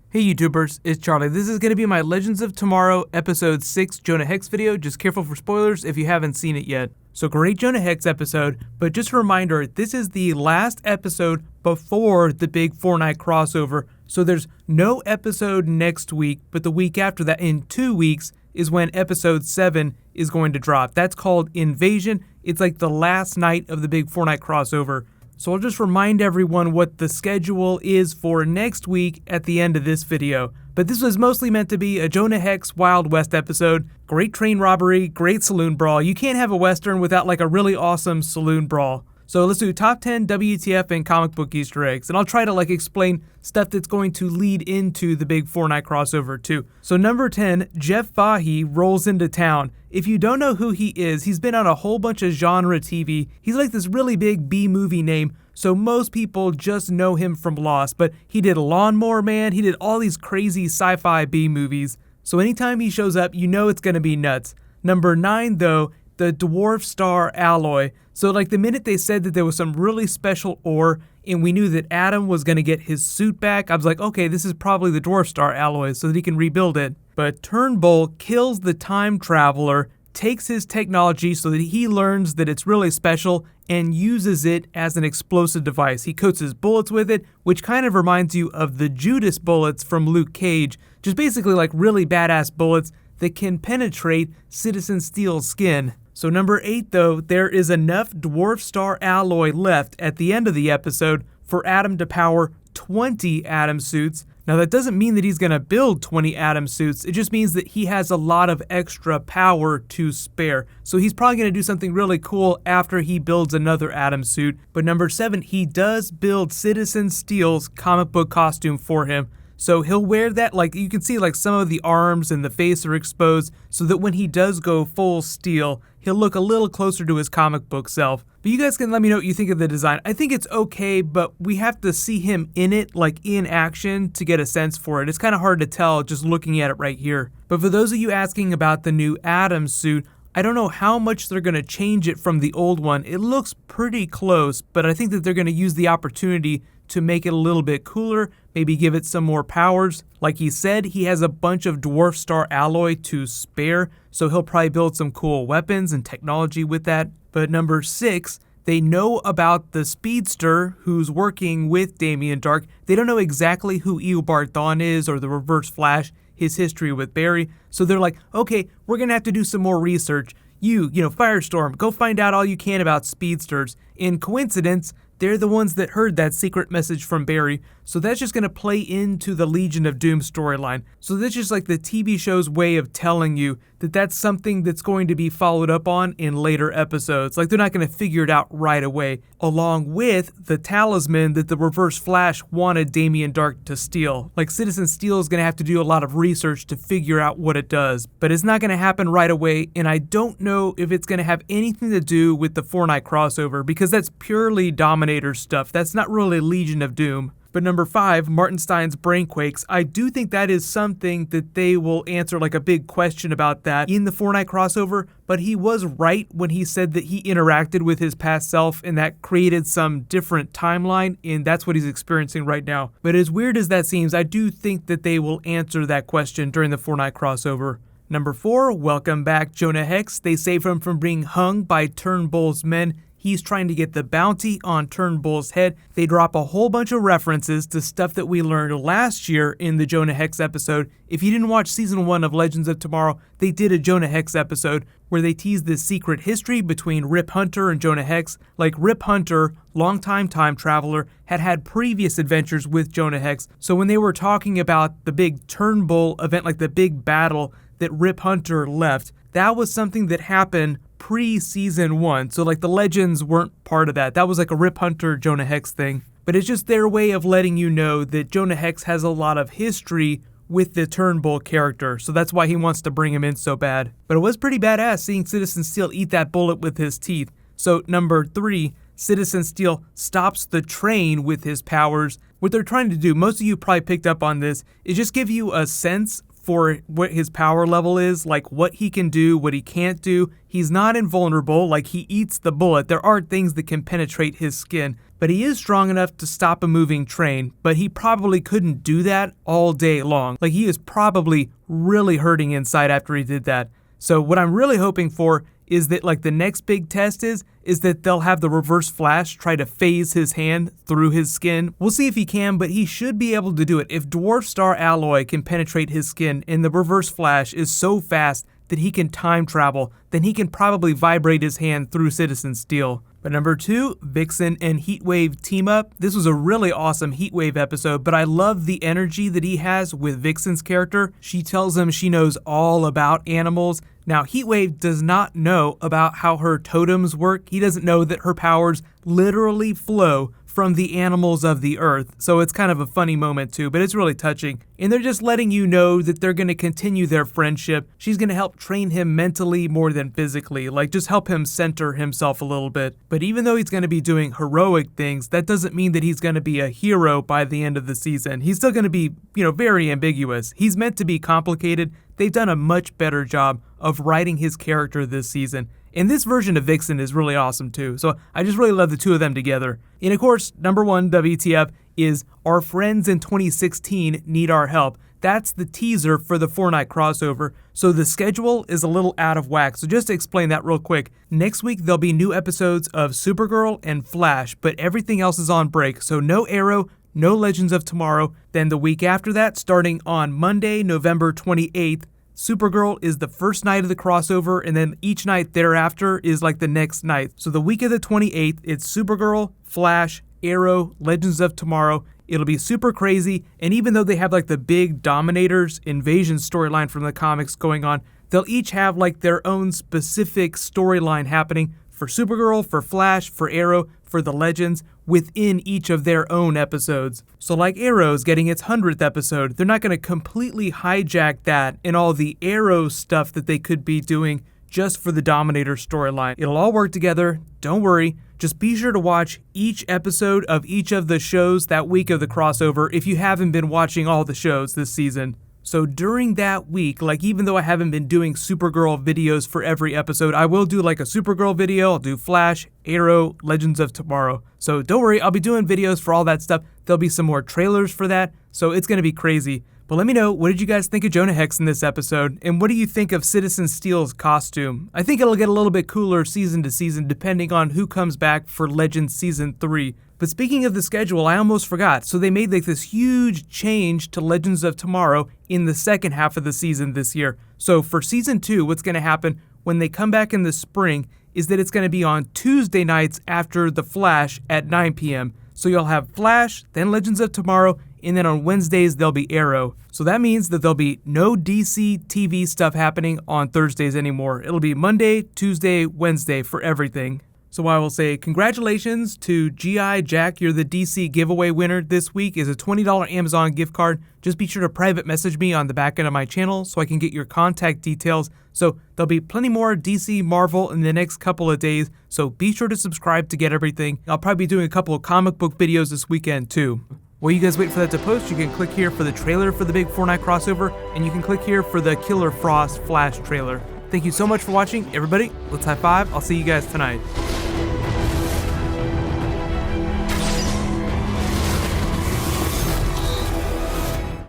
Hey YouTubers, it's Charlie. This is going to be my Legends of Tomorrow Episode 6 Jonah Hex video. Just careful for spoilers if you haven't seen it yet. So great Jonah Hex episode, but just a reminder, this is the last episode before the big Fortnite crossover. So there's no episode next week, but the week after that, in 2 weeks, is when episode 7 is going to drop. That's called Invasion. It's like the last night of the big Fortnite crossover. So I'll just remind everyone what the schedule is for next week at the end of this video. But this was mostly meant to be a Jonah Hex Wild West episode. Great train robbery, great saloon brawl. You can't have a Western without like a really awesome saloon brawl. So let's do top 10 WTF and comic book Easter eggs. And I'll try to like explain stuff that's going to lead into the big Fortnite crossover too. So number 10, Jeff Fahey rolls into town. If you don't know who he is, he's been on a whole bunch of genre TV. He's like this really big B-movie name, so most people just know him from Lost, but he did Lawnmower Man, he did all these crazy sci-fi B-movies. So anytime he shows up, you know it's gonna be nuts. Number 9 though, the Dwarf Star Alloy. So like the minute they said that there was some really special ore and we knew that Adam was gonna get his suit back, I was like, okay, this is probably the Dwarf Star Alloy so that he can rebuild it. But Turnbull kills the time traveler, takes his technology so that he learns that it's really special and uses it as an explosive device. He coats his bullets with it, which kind of reminds you of the Judas bullets from Luke Cage, just basically like really badass bullets that can penetrate Citizen Steel's skin. So number 8 though, there is enough Dwarf Star Alloy left at the end of the episode for Adam to power 20 Adam suits. Now that doesn't mean that he's going to build 20 Adam suits, it just means that he has a lot of extra power to spare. So he's probably going to do something really cool after he builds another Adam suit. But number 7, he does build Citizen Steel's comic book costume for him. So he'll wear that, like you can see like some of the arms and the face are exposed so that when he does go full steel, he'll look a little closer to his comic book self. But you guys can let me know what you think of the design. I think it's okay, but we have to see him in it, like in action, to get a sense for it. It's kind of hard to tell just looking at it right here. But for those of you asking about the new Adam suit, I don't know how much they're going to change it from the old one. It looks pretty close, but I think that they're going to use the opportunity to make it a little bit cooler, maybe give it some more powers. Like he said, he has a bunch of Dwarf Star Alloy to spare, so he'll probably build some cool weapons and technology with that. But number 6, they know about the Speedster who's working with Damien Dark. They don't know exactly who Eobard Thawne is or the Reverse Flash, his history with Barry. So they're like, okay, we're gonna have to do some more research. You know, Firestorm, go find out all you can about Speedsters. In coincidence, they're the ones that heard that secret message from Barry, so that's just going to play into the Legion of Doom storyline. So that's just like the TV show's way of telling you that that's something that's going to be followed up on in later episodes. Like they're not going to figure it out right away, along with the talisman that the Reverse Flash wanted Damien Dark to steal. Like Citizen Steel is going to have to do a lot of research to figure out what it does, but it's not going to happen right away, and I don't know if it's going to have anything to do with the Fortnite crossover, because that's purely Dominator stuff. That's not really Legion of Doom. But number 5, Martin Stein's Brainquakes. I do think that is something that they will answer, like a big question about that in the Fortnite crossover, but he was right when he said that he interacted with his past self and that created some different timeline, and that's what he's experiencing right now. But as weird as that seems, I do think that they will answer that question during the Fortnite crossover. Number 4, welcome back Jonah Hex. They save him from being hung by Turnbull's men. He's trying to get the bounty on Turnbull's head. They drop a whole bunch of references to stuff that we learned last year in the Jonah Hex episode. If you didn't watch season 1 of Legends of Tomorrow, they did a Jonah Hex episode where they teased this secret history between Rip Hunter and Jonah Hex. Like Rip Hunter, longtime time traveler, had previous adventures with Jonah Hex. So when they were talking about the big Turnbull event, like the big battle that Rip Hunter left, that was something that happened pre-season 1, so like the legends weren't part of that. That was like a Rip Hunter Jonah Hex thing. But it's just their way of letting you know that Jonah Hex has a lot of history with the Turnbull character, so that's why he wants to bring him in so bad. But it was pretty badass seeing Citizen Steel eat that bullet with his teeth. So number 3, Citizen Steel stops the train with his powers. What they're trying to do, most of you probably picked up on this, is just give you a sense for what his power level is, like what he can do, what he can't do. He's not invulnerable, like he eats the bullet. There are things that can penetrate his skin, but he is strong enough to stop a moving train, but he probably couldn't do that all day long. Like, he is probably really hurting inside after he did that. So what I'm really hoping for is that, like, the next big test is that they'll have the Reverse Flash try to phase his hand through his skin. We'll see if he can, but he should be able to do it. If Dwarf Star Alloy can penetrate his skin and the Reverse Flash is so fast that he can time travel, then he can probably vibrate his hand through Citizen Steel. But number 2, Vixen and Heatwave team up. This was a really awesome Heatwave episode, but I love the energy that he has with Vixen's character. She tells him she knows all about animals. Now, Heatwave does not know about how her totems work. He doesn't know that her powers literally flow from the animals of the earth. So it's kind of a funny moment too, but it's really touching. And they're just letting you know that they're going to continue their friendship. She's going to help train him mentally more than physically, like just help him center himself a little bit. But even though he's going to be doing heroic things, that doesn't mean that he's going to be a hero by the end of the season. He's still going to be, very ambiguous. He's meant to be complicated. They've done a much better job of writing his character this season. And this version of Vixen is really awesome too, so I just really love the two of them together. And of course, number 1 WTF is Our Friends in 2016 Need Our Help. That's the teaser for the Fortnite crossover, so the schedule is a little out of whack. So just to explain that real quick, next week there'll be new episodes of Supergirl and Flash, but everything else is on break, so no Arrow, no Legends of Tomorrow. Then the week after that, starting on Monday, November 28th, Supergirl is the first night of the crossover, and then each night thereafter is like the next night. So the week of the 28th, it's Supergirl, Flash, Arrow, Legends of Tomorrow. It'll be super crazy, and even though they have like the big Dominators invasion storyline from the comics going on, they'll each have like their own specific storyline happening for Supergirl, for Flash, for Arrow, for the Legends, within each of their own episodes. So like Arrow's getting its 100th episode, they're not going to completely hijack that and all the Arrow stuff that they could be doing just for the Dominator storyline. It'll all work together, don't worry. Just be sure to watch each episode of each of the shows that week of the crossover if you haven't been watching all the shows this season. So during that week, like even though I haven't been doing Supergirl videos for every episode, I will do like a Supergirl video, I'll do Flash, Arrow, Legends of Tomorrow. So don't worry, I'll be doing videos for all that stuff. There'll be some more trailers for that, so it's going to be crazy. But let me know, what did you guys think of Jonah Hex in this episode? And what do you think of Citizen Steel's costume? I think it'll get a little bit cooler season to season depending on who comes back for Legends Season 3. But speaking of the schedule, I almost forgot. So they made like this huge change to Legends of Tomorrow in the second half of the season this year. So for Season 2, what's going to happen when they come back in the spring is that it's going to be on Tuesday nights after The Flash at 9 p.m. So you'll have Flash, then Legends of Tomorrow, and then on Wednesdays there'll be Arrow. So that means that there'll be no DC TV stuff happening on Thursdays anymore. It'll be Monday, Tuesday, Wednesday for everything. So I will say congratulations to G.I. Jack. You're the DC giveaway winner this week. Is a $20 Amazon gift card. Just be sure to private message me on the back end of my channel so I can get your contact details. So there'll be plenty more DC Marvel in the next couple of days. So be sure to subscribe to get everything. I'll probably be doing a couple of comic book videos this weekend too. While you guys wait for that to post, you can click here for the trailer for the big Fortnite crossover, and you can click here for the Killer Frost Flash trailer. Thank you so much for watching, everybody. Let's high five. I'll see you guys tonight.